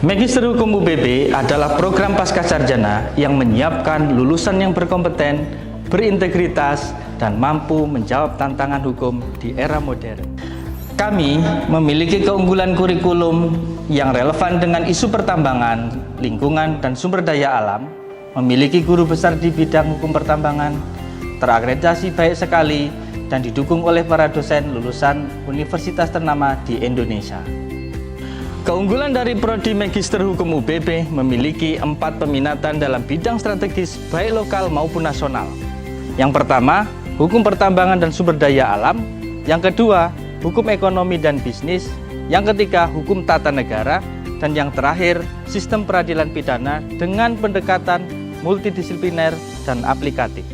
Magister Hukum UPB adalah program pascasarjana yang menyiapkan lulusan yang berkompeten, berintegritas, dan mampu menjawab tantangan hukum di era modern. Kami memiliki keunggulan kurikulum yang relevan dengan isu pertambangan, lingkungan, dan sumber daya alam, memiliki guru besar di bidang hukum pertambangan, terakreditasi baik sekali, dan didukung oleh para dosen lulusan universitas ternama di Indonesia. Keunggulan dari Prodi Magister Hukum UPB memiliki 4 peminatan dalam bidang strategis baik lokal maupun nasional. Yang pertama, hukum pertambangan dan sumber daya alam. Yang kedua, hukum ekonomi dan bisnis. Yang ketiga, hukum tata negara. Dan yang terakhir, sistem peradilan pidana dengan pendekatan multidisipliner dan aplikatif.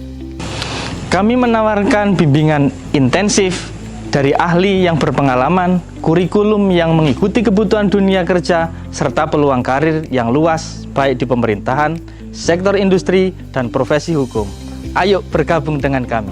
Kami menawarkan bimbingan intensif dari ahli yang berpengalaman, kurikulum yang mengikuti kebutuhan dunia kerja, serta peluang karir yang luas baik di pemerintahan, sektor industri, dan profesi hukum. Ayo bergabung dengan kami.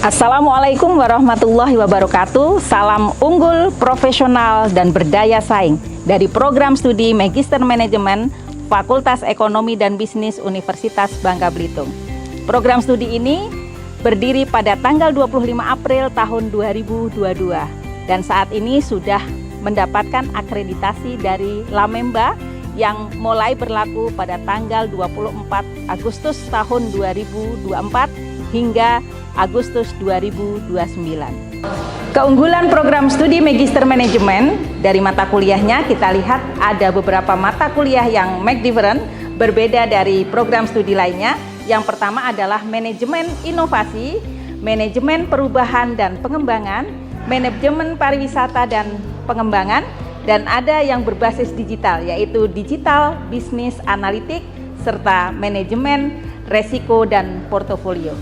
Assalamualaikum warahmatullahi wabarakatuh. Salam unggul, profesional, dan berdaya saing dari program studi Magister Manajemen Fakultas Ekonomi dan Bisnis Universitas Bangka Belitung. Program studi ini berdiri pada tanggal 25 April tahun 2022 dan saat ini sudah mendapatkan akreditasi dari Lamemba yang mulai berlaku pada tanggal 24 Agustus tahun 2024 hingga Agustus 2029. Keunggulan program studi Magister Manajemen dari mata kuliahnya kita lihat ada beberapa mata kuliah yang make different, berbeda dari program studi lainnya. Yang pertama adalah manajemen inovasi, manajemen perubahan dan pengembangan, manajemen pariwisata dan pengembangan, dan ada yang berbasis digital yaitu digital business analytics serta manajemen resiko dan portofolio.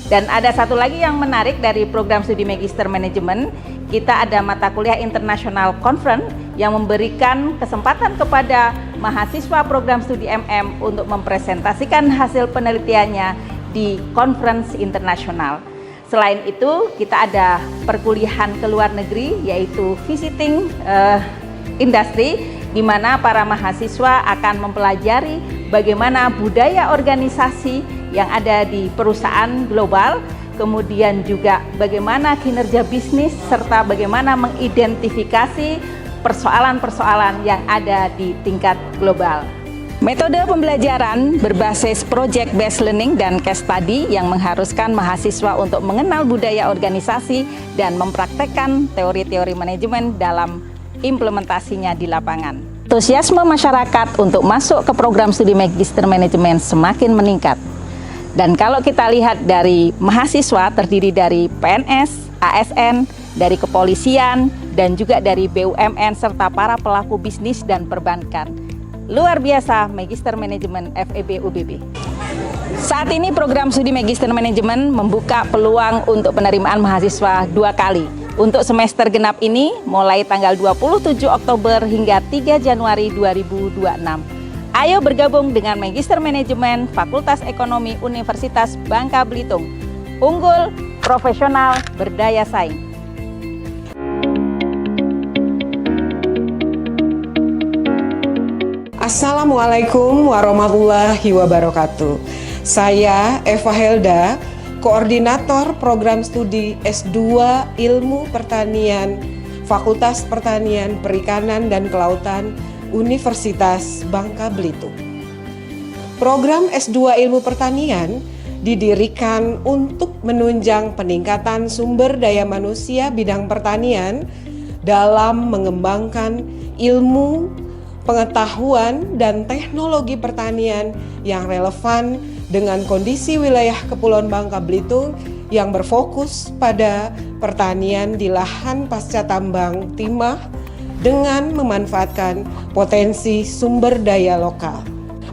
Dan ada satu lagi yang menarik dari program studi Magister Manajemen, kita ada mata kuliah International Conference yang memberikan kesempatan kepada mahasiswa program studi MM untuk mempresentasikan hasil penelitiannya di conference internasional. Selain itu, kita ada perkuliahan ke luar negeri yaitu visiting industry, di mana para mahasiswa akan mempelajari bagaimana budaya organisasi yang ada di perusahaan global, kemudian juga bagaimana kinerja bisnis, serta bagaimana mengidentifikasi persoalan-persoalan yang ada di tingkat global. Metode pembelajaran berbasis project based learning dan case study yang mengharuskan mahasiswa untuk mengenal budaya organisasi dan mempraktekkan teori-teori manajemen dalam implementasinya di lapangan. Antusiasme masyarakat untuk masuk ke program studi Magister Manajemen semakin meningkat. Dan kalau kita lihat dari mahasiswa terdiri dari PNS, ASN, dari kepolisian, dan juga dari BUMN serta para pelaku bisnis dan perbankan. Luar biasa Magister Manajemen FEB UPB. Saat ini program studi Magister Manajemen membuka peluang untuk penerimaan mahasiswa 2 kali. Untuk semester genap ini mulai tanggal 27 Oktober hingga 3 Januari 2026. Ayo bergabung dengan Magister Manajemen Fakultas Ekonomi Universitas Bangka Belitung. Unggul, profesional, berdaya saing. Assalamualaikum warahmatullahi wabarakatuh. Saya Eva Helda, Koordinator Program Studi S2 Ilmu Pertanian Fakultas Pertanian, Perikanan, dan Kelautan Universitas Bangka Belitung. Program S2 Ilmu Pertanian didirikan untuk menunjang peningkatan sumber daya manusia bidang pertanian dalam mengembangkan ilmu, pengetahuan, dan teknologi pertanian yang relevan dengan kondisi wilayah Kepulauan Bangka Belitung yang berfokus pada pertanian di lahan pasca tambang timah dengan memanfaatkan potensi sumber daya lokal.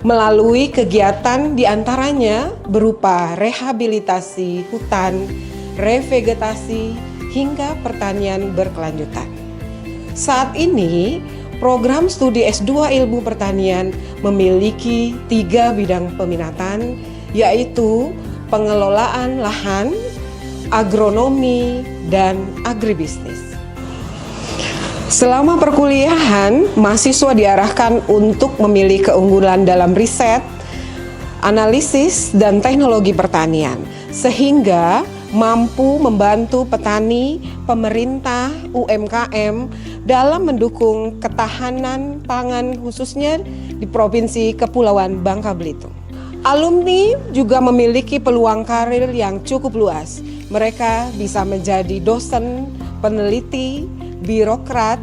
Melalui kegiatan diantaranya berupa rehabilitasi hutan, revegetasi, hingga pertanian berkelanjutan. Saat ini, program studi S2 Ilmu Pertanian memiliki 3 bidang peminatan, yaitu pengelolaan lahan, agronomi, dan agribisnis. Selama perkuliahan, mahasiswa diarahkan untuk memilih keunggulan dalam riset, analisis, dan teknologi pertanian, sehingga mampu membantu petani, pemerintah, UMKM dalam mendukung ketahanan pangan khususnya di Provinsi Kepulauan Bangka Belitung. Alumni juga memiliki peluang karir yang cukup luas. Mereka bisa menjadi dosen, peneliti, birokrat,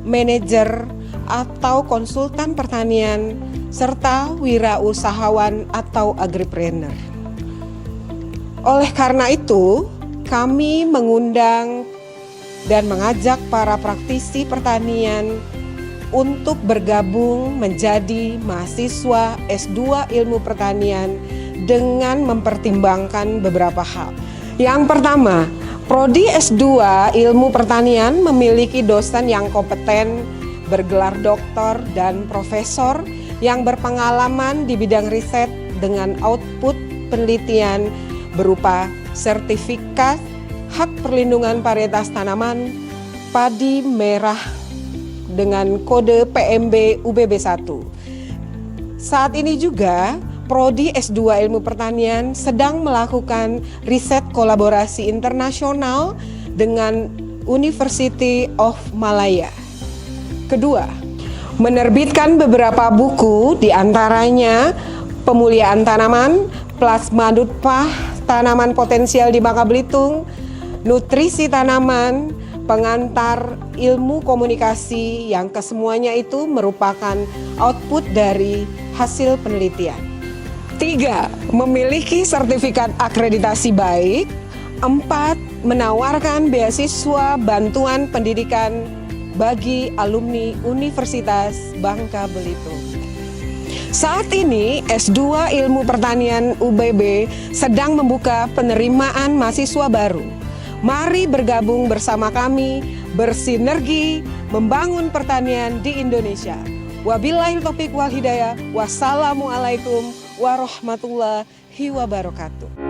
manajer, atau konsultan pertanian, serta wirausahawan atau agripreneur. Oleh karena itu, kami mengundang dan mengajak para praktisi pertanian untuk bergabung menjadi mahasiswa S2 Ilmu Pertanian dengan mempertimbangkan beberapa hal. Yang pertama, Prodi S2 Ilmu Pertanian memiliki dosen yang kompeten, bergelar doktor dan profesor yang berpengalaman di bidang riset dengan output penelitian berupa sertifikat hak perlindungan varietas tanaman padi merah dengan kode PMB UBB 1. Saat ini juga Prodi S2 Ilmu Pertanian sedang melakukan riset kolaborasi internasional dengan University of Malaya. Kedua, menerbitkan beberapa buku, diantaranya Pemuliaan Tanaman, Plasma Dutpah, Tanaman Potensial di Bangka Belitung, Nutrisi Tanaman, Pengantar Ilmu Komunikasi, yang kesemuanya itu merupakan output dari hasil penelitian. 3. Memiliki sertifikat akreditasi baik. 4. Menawarkan beasiswa bantuan pendidikan bagi alumni Universitas Bangka Belitung. Saat ini S2 Ilmu Pertanian UBB sedang membuka penerimaan mahasiswa baru. Mari bergabung bersama kami, bersinergi membangun pertanian di Indonesia. Wabillahi taufiq wal hidayah. Wassalamualaikum warahmatullahi wabarakatuh.